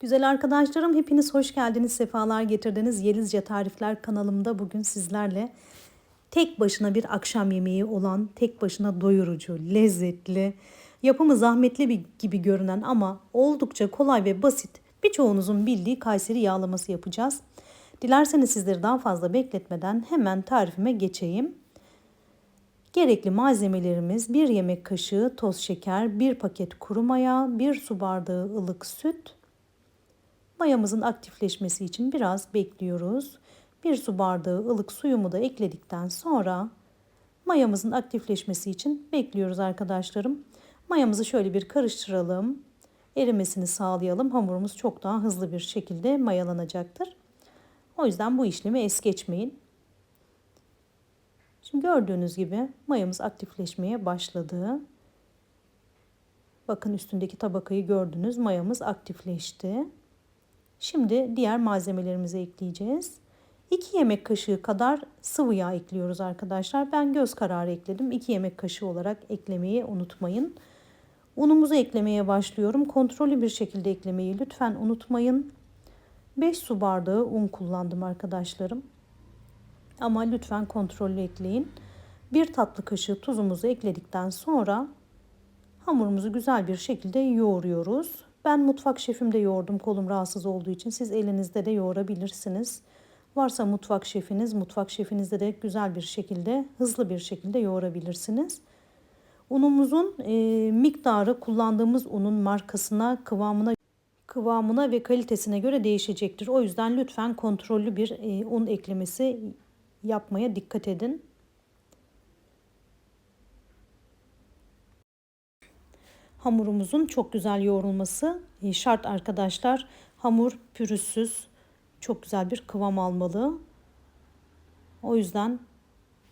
Güzel arkadaşlarım, hepiniz hoş geldiniz, sefalar getirdiniz. Yelizce Tarifler kanalımda bugün sizlerle tek başına bir akşam yemeği olan, tek başına doyurucu, lezzetli, yapımı zahmetli gibi görünen ama oldukça kolay ve basit birçoğunuzun bildiği Kayseri yağlaması yapacağız. Dilerseniz sizleri daha fazla bekletmeden hemen tarifime geçeyim. Gerekli malzemelerimiz 1 yemek kaşığı toz şeker, 1 paket kuru maya, 1 su bardağı ılık süt. Mayamızın aktifleşmesi için biraz bekliyoruz. 1 su bardağı ılık suyumu da ekledikten sonra mayamızın aktifleşmesi için bekliyoruz arkadaşlarım. Mayamızı şöyle bir karıştıralım. Erimesini sağlayalım. Hamurumuz çok daha hızlı bir şekilde mayalanacaktır. O yüzden bu işlemi es geçmeyin. Şimdi gördüğünüz gibi mayamız aktifleşmeye başladı. Bakın üstündeki tabakayı gördünüz. Mayamız aktifleşti. Şimdi diğer malzemelerimizi ekleyeceğiz. 2 yemek kaşığı kadar sıvı yağ ekliyoruz arkadaşlar. Ben göz kararı ekledim. 2 yemek kaşığı olarak eklemeyi unutmayın. Unumuzu eklemeye başlıyorum. Kontrollü bir şekilde eklemeyi lütfen unutmayın. 5 su bardağı un kullandım arkadaşlarım. Ama lütfen kontrollü ekleyin. 1 tatlı kaşığı tuzumuzu ekledikten sonra hamurumuzu güzel bir şekilde yoğuruyoruz. Ben mutfak şefimde yoğurdum, kolum rahatsız olduğu için. Siz elinizde de yoğurabilirsiniz. Varsa mutfak şefiniz, mutfak şefinizde de güzel bir şekilde, hızlı bir şekilde yoğurabilirsiniz. Unumuzun miktarı kullandığımız unun markasına, kıvamına ve kalitesine göre değişecektir. O yüzden lütfen kontrollü bir un eklemesi yapmaya dikkat edin. Hamurumuzun çok güzel yoğrulması şart arkadaşlar. Hamur pürüzsüz, çok güzel bir kıvam almalı. O yüzden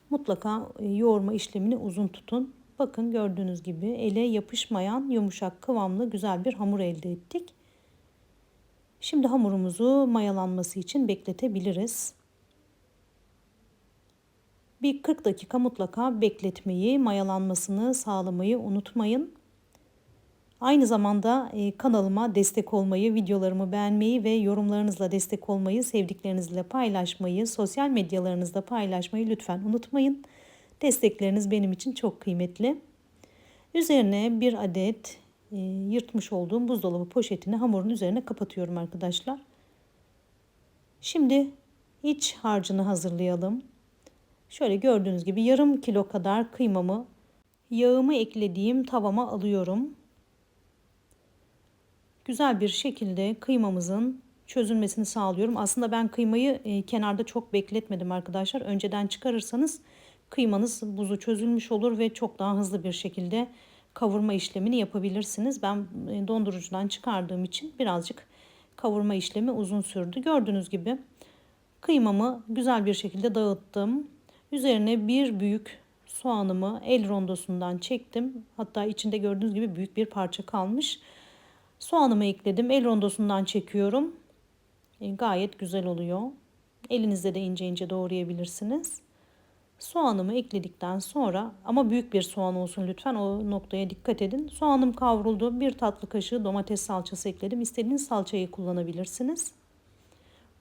mutlaka yoğurma işlemini uzun tutun. Bakın gördüğünüz gibi ele yapışmayan yumuşak kıvamlı güzel bir hamur elde ettik. Şimdi hamurumuzu mayalanması için bekletebiliriz. Bir 40 dakika mutlaka bekletmeyi, mayalanmasını sağlamayı unutmayın. Aynı zamanda kanalıma destek olmayı, videolarımı beğenmeyi ve yorumlarınızla destek olmayı, sevdiklerinizle paylaşmayı, sosyal medyalarınızda paylaşmayı lütfen unutmayın. Destekleriniz benim için çok kıymetli. Üzerine bir adet yırtmış olduğum buzdolabı poşetini hamurun üzerine kapatıyorum arkadaşlar. Şimdi iç harcını hazırlayalım. Şöyle gördüğünüz gibi yarım kilo kadar kıymamı, yağımı eklediğim tavama alıyorum. Güzel bir şekilde kıymamızın çözülmesini sağlıyorum. Aslında ben kıymayı kenarda çok bekletmedim arkadaşlar. Önceden çıkarırsanız kıymanız buzu çözülmüş olur ve çok daha hızlı bir şekilde kavurma işlemini yapabilirsiniz. Ben dondurucudan çıkardığım için birazcık kavurma işlemi uzun sürdü. Gördüğünüz gibi kıymamı güzel bir şekilde dağıttım. Üzerine bir büyük soğanımı el rondosundan çektim. Hatta içinde gördüğünüz gibi büyük bir parça kalmış. Soğanımı ekledim. El rondosundan çekiyorum. Gayet güzel oluyor. Elinizde de ince ince doğrayabilirsiniz. Soğanımı ekledikten sonra ama büyük bir soğan olsun lütfen, o noktaya dikkat edin. Soğanım kavruldu. 1 tatlı kaşığı domates salçası ekledim. İstediğiniz salçayı kullanabilirsiniz.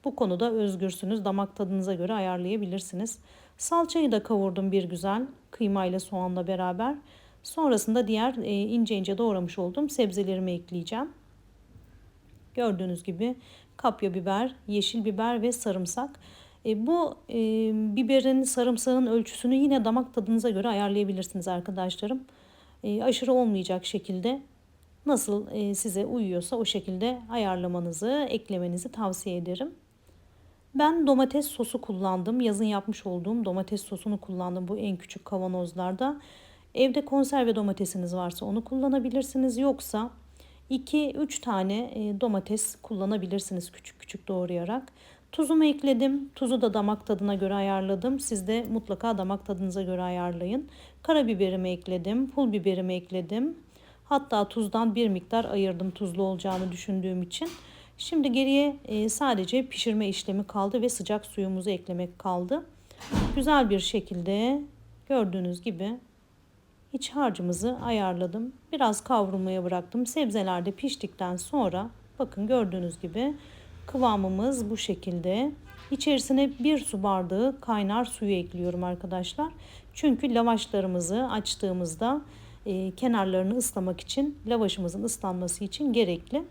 Bu konuda özgürsünüz. Damak tadınıza göre ayarlayabilirsiniz. Salçayı da kavurdum bir güzel kıymayla soğanla beraber. Sonrasında diğer ince ince doğramış olduğum sebzelerimi ekleyeceğim. Gördüğünüz gibi kapya biber, yeşil biber ve sarımsak. Bu biberin, sarımsağın ölçüsünü yine damak tadınıza göre ayarlayabilirsiniz arkadaşlarım. Aşırı olmayacak şekilde nasıl size uyuyorsa o şekilde ayarlamanızı, eklemenizi tavsiye ederim. Ben domates sosu kullandım. Yazın yapmış olduğum domates sosunu kullandım bu en küçük kavanozlarda. Evde konserve domatesiniz varsa onu kullanabilirsiniz. Yoksa 2-3 tane domates kullanabilirsiniz küçük küçük doğrayarak. Tuzumu ekledim. Tuzu da damak tadına göre ayarladım. Siz de mutlaka damak tadınıza göre ayarlayın. Karabiberimi ekledim. Pul biberimi ekledim. Hatta tuzdan bir miktar ayırdım tuzlu olacağını düşündüğüm için. Şimdi geriye sadece pişirme işlemi kaldı ve sıcak suyumuzu eklemek kaldı. Güzel bir şekilde gördüğünüz gibi iç harcımızı ayarladım. Biraz kavrulmaya bıraktım. Sebzeler de piştikten sonra Bakın gördüğünüz gibi kıvamımız bu şekilde. İçerisine 1 su bardağı kaynar suyu ekliyorum arkadaşlar. Çünkü lavaşlarımızı açtığımızda kenarlarını ıslamak için, lavaşımızın ıslanması için gerekli.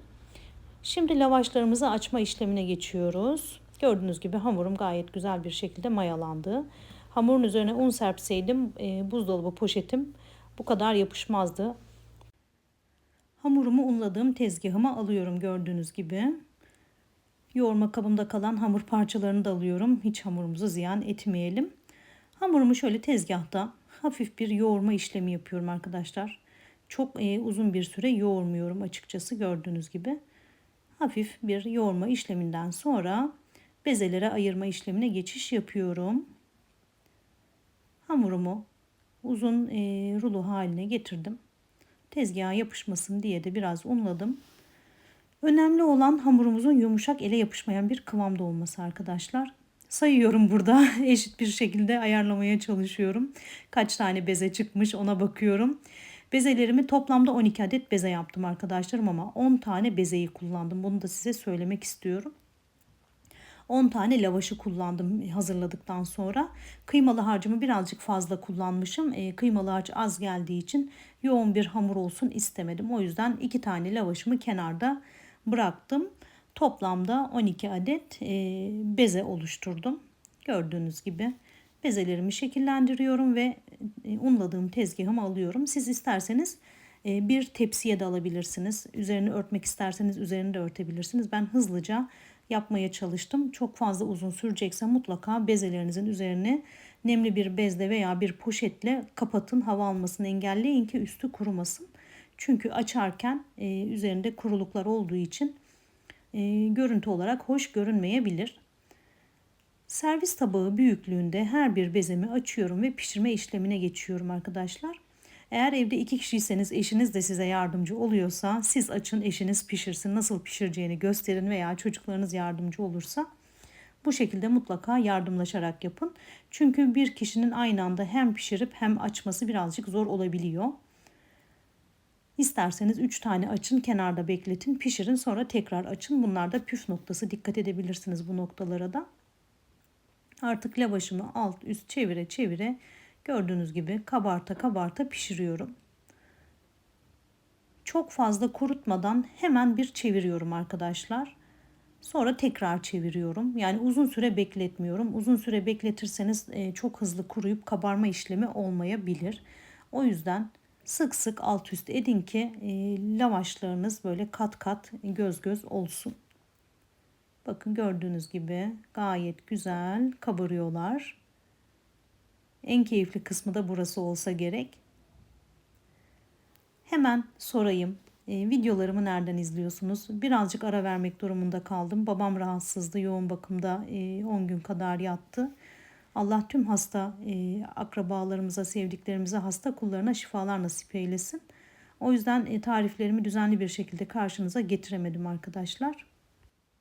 Şimdi lavaşlarımızı açma işlemine geçiyoruz. Gördüğünüz gibi hamurum gayet güzel bir şekilde mayalandı. Hamurun üzerine un serpseydim buzdolabı poşetim bu kadar yapışmazdı. Hamurumu unladığım tezgahıma alıyorum gördüğünüz gibi. Yoğurma kabımda kalan hamur parçalarını da alıyorum. Hiç hamurumuzu ziyan etmeyelim. Hamurumu şöyle tezgahta hafif bir yoğurma işlemi yapıyorum arkadaşlar. Çok uzun bir süre yoğurmuyorum açıkçası gördüğünüz gibi. Hafif bir yoğurma işleminden sonra bezelere ayırma işlemine geçiş yapıyorum. Hamurumu uzun rulo haline getirdim. Tezgaha yapışmasın diye de biraz unladım. Önemli olan hamurumuzun yumuşak, ele yapışmayan bir kıvamda olması arkadaşlar. Sayıyorum burada. Eşit bir şekilde ayarlamaya çalışıyorum. Kaç tane beze çıkmış ona bakıyorum. Bezelerimi toplamda 12 adet beze yaptım arkadaşlarım ama 10 tane bezeyi kullandım. Bunu da size söylemek istiyorum. 10 tane lavaşı kullandım hazırladıktan sonra. Kıymalı harcımı birazcık fazla kullanmışım. Kıymalı harç az geldiği için yoğun bir hamur olsun istemedim. O yüzden 2 tane lavaşımı kenarda bıraktım. Toplamda 12 adet beze oluşturdum. Gördüğünüz gibi bezelerimi şekillendiriyorum ve unladığım tezgahıma alıyorum. Siz isterseniz bir tepsiye de alabilirsiniz. Üzerini örtmek isterseniz üzerini de örtebilirsiniz. Ben hızlıca yapmaya çalıştım. Çok fazla uzun sürecekse mutlaka bezelerinizin üzerine nemli bir bezle veya bir poşetle kapatın. Hava almasını engelleyin ki üstü kurumasın. Çünkü açarken üzerinde kuruluklar olduğu için görüntü olarak hoş görünmeyebilir. Servis tabağı büyüklüğünde her bir bezemi açıyorum ve pişirme işlemine geçiyorum arkadaşlar. Eğer evde 2 kişiyseniz eşiniz de size yardımcı oluyorsa siz açın, eşiniz pişirsin, nasıl pişireceğini gösterin veya çocuklarınız yardımcı olursa bu şekilde mutlaka yardımlaşarak yapın. Çünkü bir kişinin aynı anda hem pişirip hem açması birazcık zor olabiliyor. İsterseniz 3 tane açın, kenarda bekletin, pişirin, sonra tekrar açın. Bunlar da püf noktası, dikkat edebilirsiniz bu noktalara da. Artık lavaşımı alt üst çevire çevire gördüğünüz gibi kabarta kabarta pişiriyorum. Çok fazla kurutmadan hemen bir çeviriyorum arkadaşlar. Sonra tekrar çeviriyorum. Yani uzun süre bekletmiyorum. Uzun süre bekletirseniz çok hızlı kuruyup kabarma işlemi olmayabilir. O yüzden sık sık alt üst edin ki lavaşlarınız böyle kat kat göz göz olsun. Bakın gördüğünüz gibi gayet güzel kabarıyorlar. En keyifli kısmı da burası olsa gerek. Hemen sorayım. Videolarımı nereden izliyorsunuz? Birazcık ara vermek durumunda kaldım. Babam rahatsızdı. Yoğun bakımda 10 gün kadar yattı. Allah tüm hasta akrabalarımıza, sevdiklerimize, hasta kullarına şifalar nasip eylesin. O yüzden tariflerimi düzenli bir şekilde karşınıza getiremedim arkadaşlar.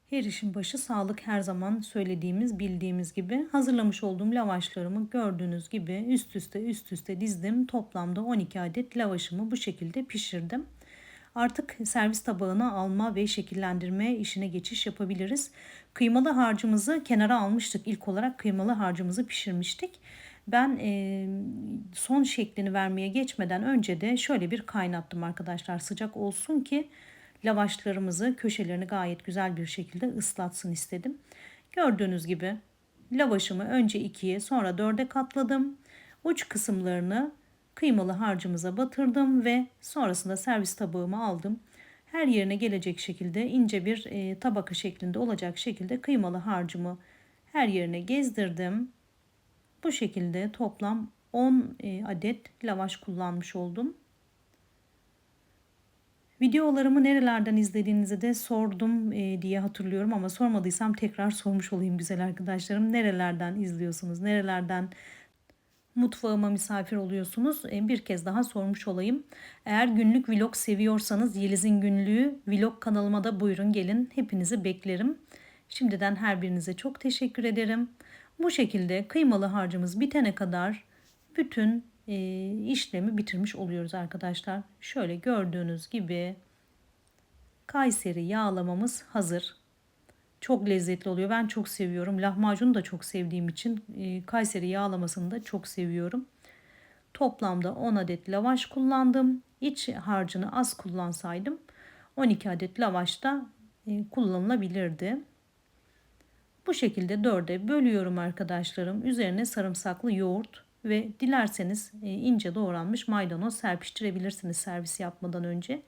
Her işin başı sağlık, her zaman söylediğimiz, bildiğimiz gibi. Hazırlamış olduğum lavaşlarımı gördüğünüz gibi üst üste dizdim. Toplamda 12 adet lavaşımı bu şekilde pişirdim. Artık servis tabağına alma ve şekillendirme işine geçiş yapabiliriz. Kıymalı harcımızı kenara almıştık. İlk olarak kıymalı harcımızı pişirmiştik. Ben son şeklini vermeye geçmeden önce de şöyle bir kaynattım arkadaşlar. Sıcak olsun ki lavaşlarımızı, köşelerini gayet güzel bir şekilde ıslatsın istedim. Gördüğünüz gibi lavaşımı önce 2'ye sonra 4'e katladım. Uç kısımlarını kıymalı harcımıza batırdım ve sonrasında servis tabağıma aldım. Her yerine gelecek şekilde ince bir tabaka şeklinde olacak şekilde kıymalı harcımı her yerine gezdirdim. Bu şekilde toplam 10 adet lavaş kullanmış oldum. Videolarımı nerelerden izlediğinizi de sordum diye hatırlıyorum ama sormadıysam tekrar sormuş olayım güzel arkadaşlarım. Nerelerden izliyorsunuz? Nerelerden mutfağıma misafir oluyorsunuz? Bir kez daha sormuş olayım. Eğer günlük vlog seviyorsanız Yeliz'in Günlüğü vlog kanalıma da buyurun gelin. Hepinizi beklerim. Şimdiden her birinize çok teşekkür ederim. Bu şekilde kıymalı harcımız bitene kadar bütün işlemi bitirmiş oluyoruz arkadaşlar. Şöyle gördüğünüz gibi Kayseri yağlamamız hazır. Çok lezzetli oluyor. Ben çok seviyorum. Lahmacunu da çok sevdiğim için Kayseri yağlamasını da çok seviyorum. Toplamda 10 adet lavaş kullandım. İç harcını az kullansaydım 12 adet lavaş da kullanılabilirdi. Bu şekilde dörde bölüyorum arkadaşlarım. Üzerine sarımsaklı yoğurt ve dilerseniz ince doğranmış maydanoz serpiştirebilirsiniz servis yapmadan önce.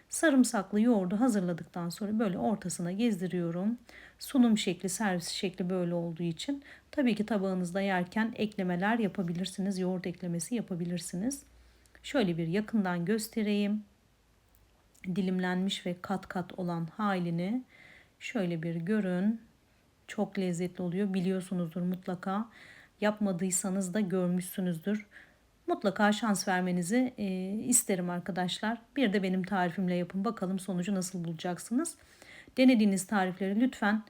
Sarımsaklı yoğurdu hazırladıktan sonra böyle ortasına gezdiriyorum. Sunum şekli, servis şekli böyle olduğu için tabii ki tabağınızda yerken eklemeler yapabilirsiniz. Yoğurt eklemesi yapabilirsiniz. Şöyle bir yakından göstereyim. Dilimlenmiş ve kat kat olan halini şöyle bir görün. Çok lezzetli oluyor. Biliyorsunuzdur mutlaka. Yapmadıysanız da görmüşsünüzdür. Mutlaka şans vermenizi isterim arkadaşlar. Bir de benim tarifimle yapın. Bakalım sonucu nasıl bulacaksınız. Denediğiniz tarifleri lütfen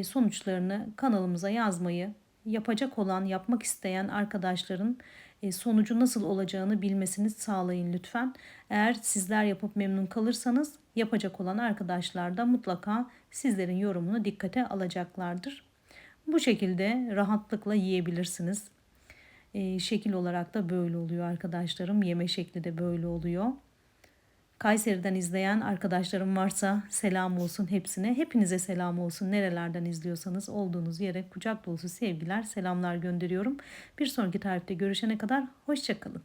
sonuçlarını kanalımıza yazmayı, yapacak olan, yapmak isteyen arkadaşların sonucu nasıl olacağını bilmesini sağlayın lütfen. Eğer sizler yapıp memnun kalırsanız yapacak olan arkadaşlar da mutlaka sizlerin yorumunu dikkate alacaklardır. Bu şekilde rahatlıkla yiyebilirsiniz. Şekil olarak da böyle oluyor arkadaşlarım. Yeme şekli de böyle oluyor. Kayseri'den izleyen arkadaşlarım varsa selam olsun hepsine. Hepinize selam olsun. Nerelerden izliyorsanız olduğunuz yere kucak dolusu sevgiler, selamlar gönderiyorum. Bir sonraki tarifte görüşene kadar hoşça kalın.